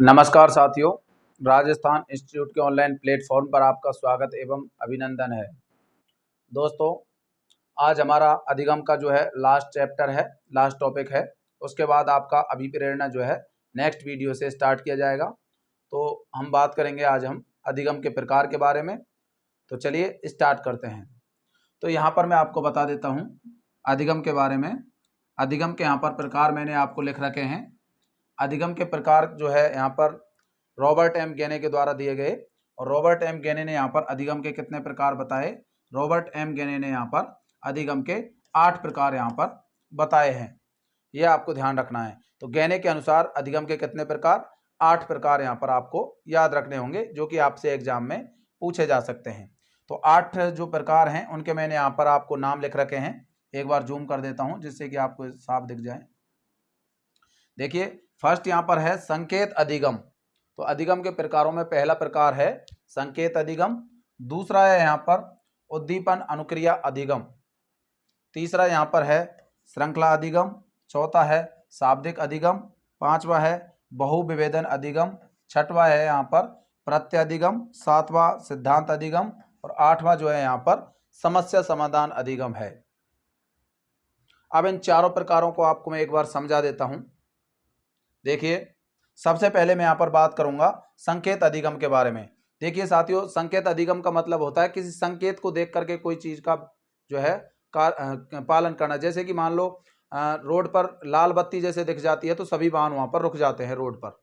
नमस्कार साथियों, राजस्थान इंस्टीट्यूट के ऑनलाइन प्लेटफॉर्म पर आपका स्वागत एवं अभिनंदन है। दोस्तों, आज हमारा अधिगम का जो है लास्ट चैप्टर है, लास्ट टॉपिक है। उसके बाद आपका अभिप्रेरणा जो है नेक्स्ट वीडियो से स्टार्ट किया जाएगा। तो हम बात करेंगे आज हम अधिगम के प्रकार के बारे में। तो चलिए स्टार्ट करते हैं। तो यहाँ पर मैं आपको बता देता हूँ अधिगम के बारे में। अधिगम के यहाँ पर प्रकार मैंने आपको लिख रखे हैं। अधिगम के प्रकार जो है यहाँ पर रॉबर्ट एम गेने के द्वारा दिए गए, और रॉबर्ट एम गेने ने यहाँ पर अधिगम के कितने प्रकार बताए? रॉबर्ट एम गेने ने यहाँ पर अधिगम के 8 प्रकार यहाँ पर बताए हैं। ये आपको ध्यान रखना है। तो गेने के अनुसार अधिगम के कितने प्रकार? 8 प्रकार यहाँ पर आपको याद रखने होंगे, जो कि आपसे एग्जाम में पूछे जा सकते हैं। तो 8 जो प्रकार हैं उनके मैंने यहाँ पर आपको नाम लिख रखे हैं। एक बार जूम कर देता हूँ जिससे कि आपको साफ दिख जाए। देखिए, फर्स्ट यहाँ पर है संकेत अधिगम। तो अधिगम के प्रकारों में पहला प्रकार है संकेत अधिगम। दूसरा है यहाँ पर उद्दीपन अनुक्रिया अधिगम। तीसरा यहाँ पर है श्रृंखला अधिगम। चौथा है शाब्दिक अधिगम। पांचवा है बहुविभेदन अधिगम। छठवां है यहाँ पर प्रत्यधिगम। सातवां सिद्धांत अधिगम। और आठवां जो है यहाँ पर समस्या समाधान अधिगम है। अब इन चारों प्रकारों को आपको मैं एक बार समझा देता हूं। देखिए, सबसे पहले मैं यहाँ पर बात करूंगा संकेत अधिगम के बारे में। देखिए साथियों, संकेत अधिगम का मतलब होता है किसी संकेत को देख करके कोई चीज का जो है पालन करना। जैसे कि मान लो रोड पर लाल बत्ती जैसे दिख जाती है तो सभी वाहन वहां पर रुक जाते हैं रोड पर।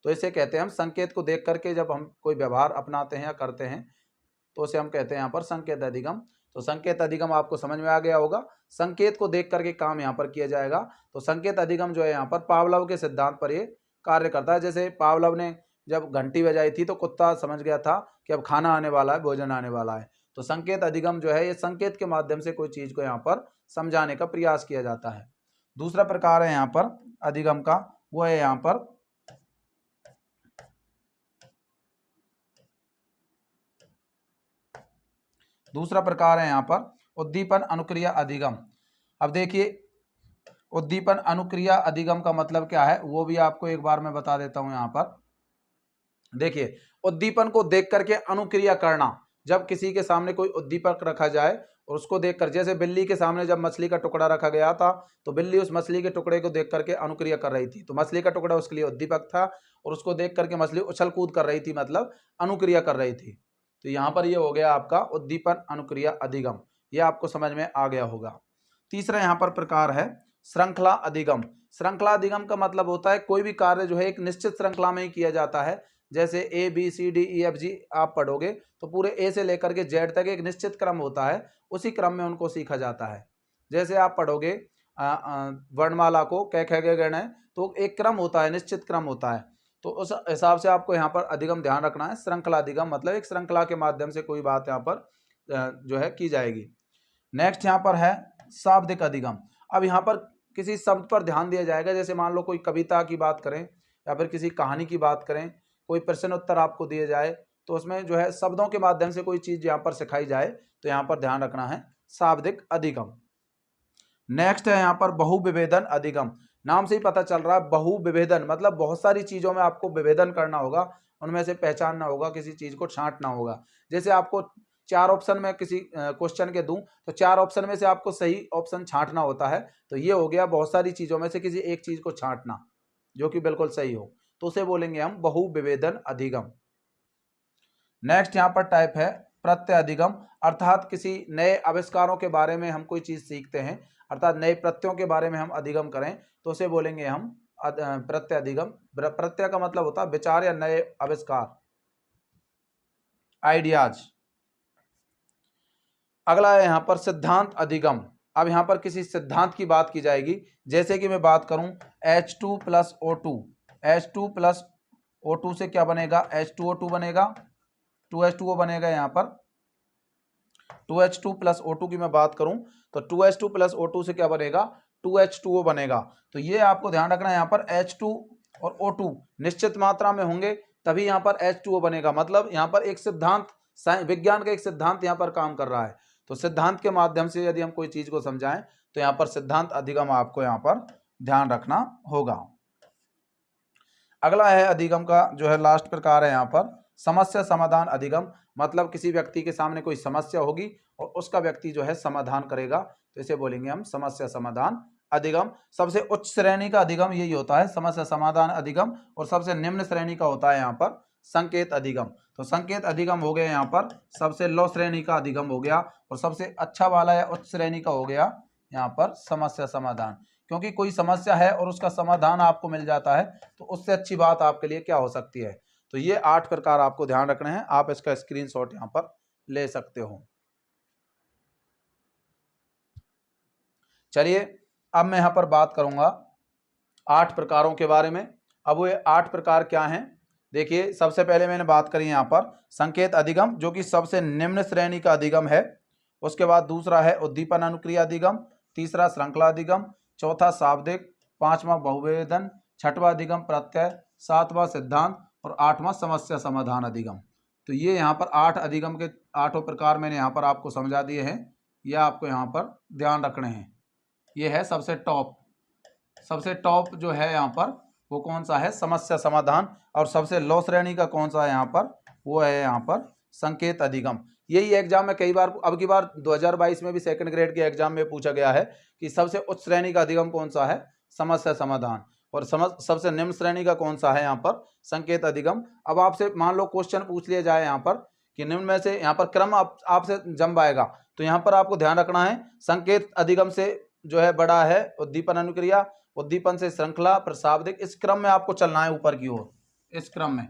तो इसे कहते हैं हम संकेत को देख करके जब हम कोई व्यवहार अपनाते हैं या करते हैं तो उसे हम कहते हैं यहाँ पर संकेत अधिगम। तो संकेत अधिगम आपको समझ में आ गया होगा। संकेत को देख करके काम यहाँ पर किया जाएगा। तो संकेत अधिगम जो है यहाँ पर पावलोव के सिद्धांत पर ये कार्य करता है। जैसे पावलोव ने जब घंटी बजाई थी तो कुत्ता समझ गया था कि अब खाना आने वाला है, भोजन आने वाला है। तो संकेत अधिगम जो है ये संकेत के माध्यम से कोई चीज को यहाँ पर समझाने का प्रयास किया जाता है। दूसरा प्रकार है यहाँ पर अधिगम का, वो है यहाँ पर दूसरा प्रकार है यहाँ पर उद्दीपन अनुक्रिया अधिगम। अब देखिए, उद्दीपन अनुक्रिया अधिगम का मतलब क्या है वो भी आपको एक बार मैं बता देता हूं। यहाँ पर देखिए, उद्दीपन को देख करके अनुक्रिया करना। जब किसी के सामने कोई उद्दीपक रखा जाए और उसको देखकर, जैसे बिल्ली के सामने जब मछली का टुकड़ा रखा गया था तो बिल्ली उस मछली के टुकड़े को देख करके अनुक्रिया कर रही थी। तो मछली का टुकड़ा उसके लिए उद्दीपक था और उसको देख करके मछली उछल कूद कर रही थी, मतलब अनुक्रिया कर रही थी। तो यहाँ पर ये हो गया आपका उद्दीपन अनुक्रिया अधिगम। ये आपको समझ में आ गया होगा। तीसरा यहाँ पर प्रकार है श्रृंखला अधिगम। श्रृंखला अधिगम का मतलब होता है कोई भी कार्य जो है एक निश्चित श्रृंखला में ही किया जाता है। जैसे A B C D E F G आप पढ़ोगे तो पूरे ए से लेकर के जेड तक एक निश्चित क्रम होता है, उसी क्रम में उनको सीखा जाता है। जैसे आप पढ़ोगे वर्णमाला को क ख ग घ ङ, तो एक क्रम होता है, निश्चित क्रम होता है। तो उस हिसाब से आपको यहाँ पर अधिगम ध्यान रखना है। श्रृंखला अधिगम मतलब एक श्रृंखला के माध्यम से कोई बात यहाँ पर जो है की जाएगी। नेक्स्ट यहाँ पर है शाब्दिक अधिगम। अब यहाँ पर किसी शब्द पर ध्यान दिया जाएगा। जैसे मान लो कोई कविता की बात करें या फिर किसी कहानी की बात करें, कोई प्रश्न उत्तर आपको दिए जाए तो उसमें जो है शब्दों के माध्यम से कोई चीज यहाँ पर सिखाई जाए तो यहाँ पर ध्यान रखना है शाब्दिक अधिगम। नेक्स्ट है यहाँ पर बहुविभेदन अधिगम। नाम से ही पता चल रहा है बहुविभेदन मतलब बहुत सारी चीजों में आपको विभेदन करना होगा, उनमें से पहचानना होगा, किसी चीज को छांटना होगा। जैसे आपको 4 ऑप्शन में किसी क्वेश्चन के दूं तो 4 ऑप्शन में से आपको सही ऑप्शन छांटना होता है। तो ये हो गया बहुत सारी चीजों में से किसी एक चीज को छांटना जो कि बिल्कुल सही हो, तो उसे बोलेंगे हम बहुविभेदन अधिगम। नेक्स्ट यहाँ पर टाइप है प्रत्यय अधिगम। अर्थात किसी नए आविष्कारों के बारे में हम कोई चीज सीखते हैं, अर्थात नए प्रत्ययों के बारे में हम अधिगम करें तो उसे बोलेंगे हम प्रत्यय अधिगम। प्रत्यय का मतलब होता है विचार या नए आविष्कार, आइडियाज। अगला है यहाँ पर सिद्धांत अधिगम। अब यहाँ पर किसी सिद्धांत की बात की जाएगी। जैसे कि मैं बात करूं H2 plus O2, H2 plus O2 से क्या बनेगा? H2O2 बनेगा, 2H2O बनेगा। यहाँ पर 2H2 प्लस O2 की मैं बात करूं तो 2H2 प्लस O2 से क्या बनेगा? 2H2O बनेगा। तो ये आपको ध्यान रखना है, यहाँ पर H2 और O2 निश्चित मात्रा में होंगे तभी यहाँ पर H2O बनेगा। मतलब यहाँ पर एक सिद्धांत, विज्ञान का एक सिद्धांत यहाँ पर काम कर रहा है। तो सिद्धांत के माध्यम से यदि हम कोई चीज को समझाएं तो यहाँ पर सिद्धांत अधिगम आपको यहाँ पर ध्यान रखना होगा। अगला है अधिगम का जो है लास्ट प्रकार है यहाँ पर समस्या समाधान अधिगम। मतलब किसी व्यक्ति के सामने कोई समस्या होगी और उसका व्यक्ति जो है समाधान करेगा, तो इसे बोलेंगे हम समस्या समाधान अधिगम। सबसे उच्च श्रेणी का अधिगम यही होता है, समस्या समाधान अधिगम, और सबसे निम्न श्रेणी का होता है यहाँ पर संकेत अधिगम। तो संकेत अधिगम हो गया यहाँ पर सबसे लो श्रेणी का अधिगम हो गया, और सबसे अच्छा वाला या उच्च श्रेणी का हो गया यहाँ पर समस्या समाधान। क्योंकि कोई समस्या है और उसका समाधान आपको मिल जाता है, तो उससे अच्छी बात आपके लिए क्या हो सकती है। तो ये 8 प्रकार आपको ध्यान रखने हैं, आप इसका स्क्रीनशॉट यहाँ पर ले सकते हो। चलिए अब मैं यहाँ पर बात करूंगा 8 प्रकारों के बारे में। अब वो 8 प्रकार क्या हैं, देखिए सबसे पहले मैंने बात करी यहाँ पर संकेत अधिगम, जो कि सबसे निम्न श्रेणी का अधिगम है। उसके बाद दूसरा है उद्दीपन अनुक्रिया अधिगम, तीसरा श्रृंखला अधिगम, चौथा शाब्दिक, पांचवा बहुविवेदन, छठवां अधिगम प्रत्यय, सातवां सिद्धांत और आठवां समस्या समाधान अधिगम। तो ये यहाँ पर 8 अधिगम के 8 प्रकार मैंने यहाँ पर आपको समझा दिए हैं, यह आपको यहाँ पर ध्यान रखने हैं। ये है सबसे टॉप जो है यहाँ पर वो कौन सा है, समस्या समाधान। और सबसे लो श्रेणी का कौन सा है यहाँ पर, वो है यहाँ पर संकेत अधिगम। यही एग्जाम में कई बार, अब की बार 2022 में भी सेकंड ग्रेड के एग्जाम में पूछा गया है कि सबसे उच्च श्रेणी का अधिगम कौन सा है, समस्या समाधान, और सबसे निम्न श्रेणी का कौन सा है यहाँ पर संकेत अधिगम। अब आपसे मान लो क्वेश्चन पूछ लिया जाए यहाँ पर कि निम्न में से यहाँ पर क्रम आपसे जंप आएगा, तो यहाँ पर आपको ध्यान रखना है संकेत अधिगम से जो है बड़ा है उद्दीपन अनुक्रिया, उद्दीपन से श्रृंखला, फिर शाब्दिक, इस क्रम में आपको चलना है ऊपर की ओर। इस क्रम में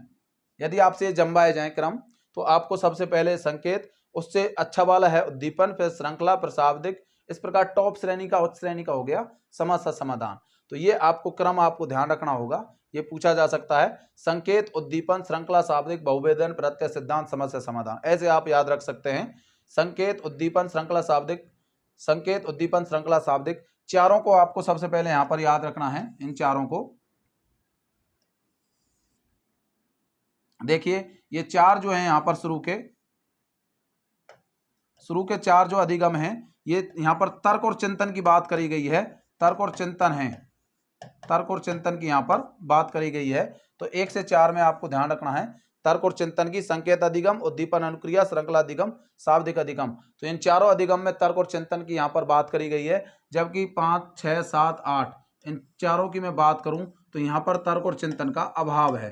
यदि आपसे जंबाए जाए क्रम, तो आपको सबसे पहले संकेत, उससे अच्छा वाला है उद्दीपन, फिर श्रृंखला, फिर शाब्दिक, इस प्रकार टॉप श्रेणी का उच्च श्रेणी का हो गया समस्या समाधान। तो ये आपको क्रम आपको ध्यान रखना होगा, ये पूछा जा सकता है संकेत, उद्दीपन, श्रृंखला, शाब्दिक, बहुवेदन, प्रत्यय, सिद्धांत, समस्या समाधान, ऐसे आप याद रख सकते हैं। संकेत, उद्दीपन, श्रृंखला, शाब्दिक, संकेत, उद्दीपन, श्रृंखला, शाब्दिक, चारों को आपको सबसे पहले यहां पर याद रखना है। इन चारों को देखिए, ये चार जो है यहां पर शुरू के चार जो अधिगम हैं, ये यहां पर तर्क और चिंतन की बात करी गई है, तर्क और चिंतन है, तर्क और चिंतन की यहां पर बात करी गई है। तो 1 से 4 में आपको ध्यान रखना है तर्क और चिंतन की, संकेत अधिगम, उद्दीपन अनुक्रिया, श्रृंखला अधिगम, शाब्दिक अधिगम। तो इन चारों अधिगम में तर्क और चिंतन की यहाँ पर बात करी गई है, जबकि 5, 6, 7, 8 इन चारों की मैं बात करूं तो यहाँ पर तर्क और चिंतन का अभाव है,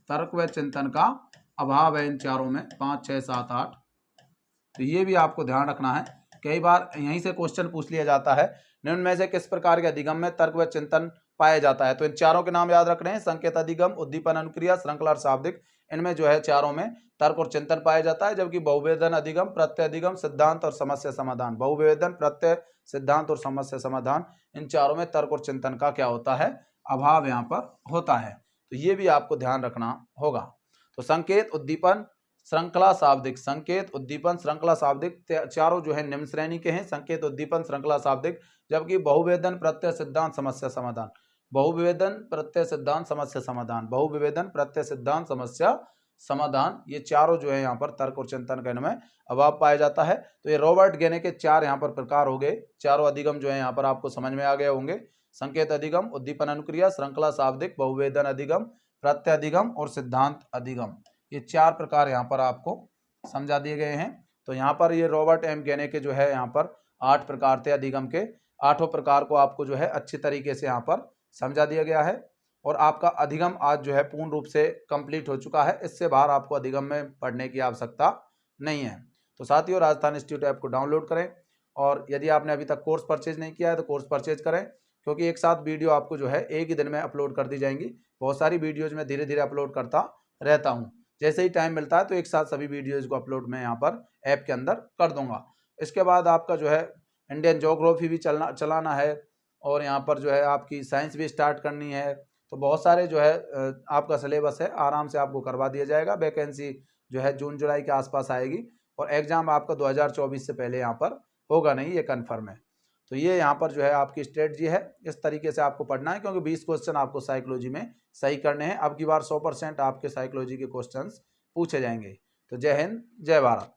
तर्क व चिंतन का अभाव है इन चारों में, 5, 6, 7, 8। तो ये भी आपको ध्यान रखना है, कई बार यहीं से क्वेश्चन पूछ लिया जाता है निम्न में से किस प्रकार के अधिगम में तर्क व चिंतन पाया जाता है। तो इन चारों के नाम याद रख रहे हैं, संकेत अधिगम, उद्दीपन अनुक्रिया, श्रृंखला और शाब्दिक, इनमें जो है चारों में तर्क और चिंतन पाया जाता है। जबकि बहुविवेदन अधिगम, प्रत्यय अधिगम, सिद्धांत और समस्या समाधान, बहुविवेदन, प्रत्यय, सिद्धांत और समस्या समाधान, इन चारों में तर्क और चिंतन का क्या होता है, अभाव यहाँ पर होता है। तो ये भी आपको ध्यान रखना होगा। तो संकेत, उद्दीपन, श्रृंखला, शाब्दिक, संकेत, उद्दीपन, श्रृंखला, शाब्दिक, चारों जो है निम्न श्रेणी के हैं, संकेत, उद्दीपन, श्रृंखला, शाब्दिक। जबकि बहुविवेदन, प्रत्यय, सिद्धांत, समस्या समाधान, बहुविवेदन, प्रत्यय, सिद्धांत, समस्या समाधान, बहुविवेदन, प्रत्यय, सिद्धांत, समस्या समाधान, ये चारों जो है यहाँ पर तर्क और चिंतन के इनमें अभाव पाया जाता है। तो ये रॉबर्ट गेने के 4 यहाँ पर प्रकार हो गए, चारों अधिगम जो है यहाँ पर आपको समझ में आ गए होंगे। संकेत अधिगम, उद्दीपन अनुक्रिया, श्रृंखला, शाब्दिक, बहुविवेदन अधिगम, प्रत्यय अधिगम और सिद्धांत अधिगम, ये 4 प्रकार यहाँ पर आपको समझा दिए गए हैं। तो यहाँ पर ये रॉबर्ट एम गेने के जो है यहाँ पर 8 प्रकार थे अधिगम के, 8 प्रकार को आपको जो है अच्छी तरीके से यहाँ पर समझा दिया गया है। और आपका अधिगम आज जो है पूर्ण रूप से कंप्लीट हो चुका है, इससे बाहर आपको अधिगम में पढ़ने की आवश्यकता नहीं है। तो साथियों, राजस्थान इंस्टीट्यूट ऐप को डाउनलोड करें, और यदि आपने अभी तक कोर्स परचेज नहीं किया है तो कोर्स परचेज करें, क्योंकि एक साथ वीडियो आपको जो है एक ही दिन में अपलोड कर दी जाएंगी। बहुत सारी वीडियोज़ में धीरे धीरे अपलोड करता रहता हूँ, जैसे ही टाइम मिलता है तो एक साथ सभी वीडियोज़ को अपलोड मैं यहाँ पर ऐप के अंदर कर दूँगा। इसके बाद आपका जो है इंडियन ज्योग्राफी भी चलाना है, और यहाँ पर जो है आपकी साइंस भी स्टार्ट करनी है। तो बहुत सारे जो है आपका सिलेबस है, आराम से आपको करवा दिया जाएगा। वैकेंसी जो है जून जुलाई के आसपास आएगी, और एग्ज़ाम आपका 2024 से पहले यहाँ पर होगा नहीं, ये कन्फर्म है। तो ये यहाँ पर जो है आपकी स्ट्रेटजी है, इस तरीके से आपको पढ़ना है, क्योंकि 20 क्वेश्चन आपको साइकोलॉजी में सही करने हैं। अब की बार 100% आपके साइकोलॉजी के क्वेश्चंस पूछे जाएंगे। तो जय हिंद, जय भारत।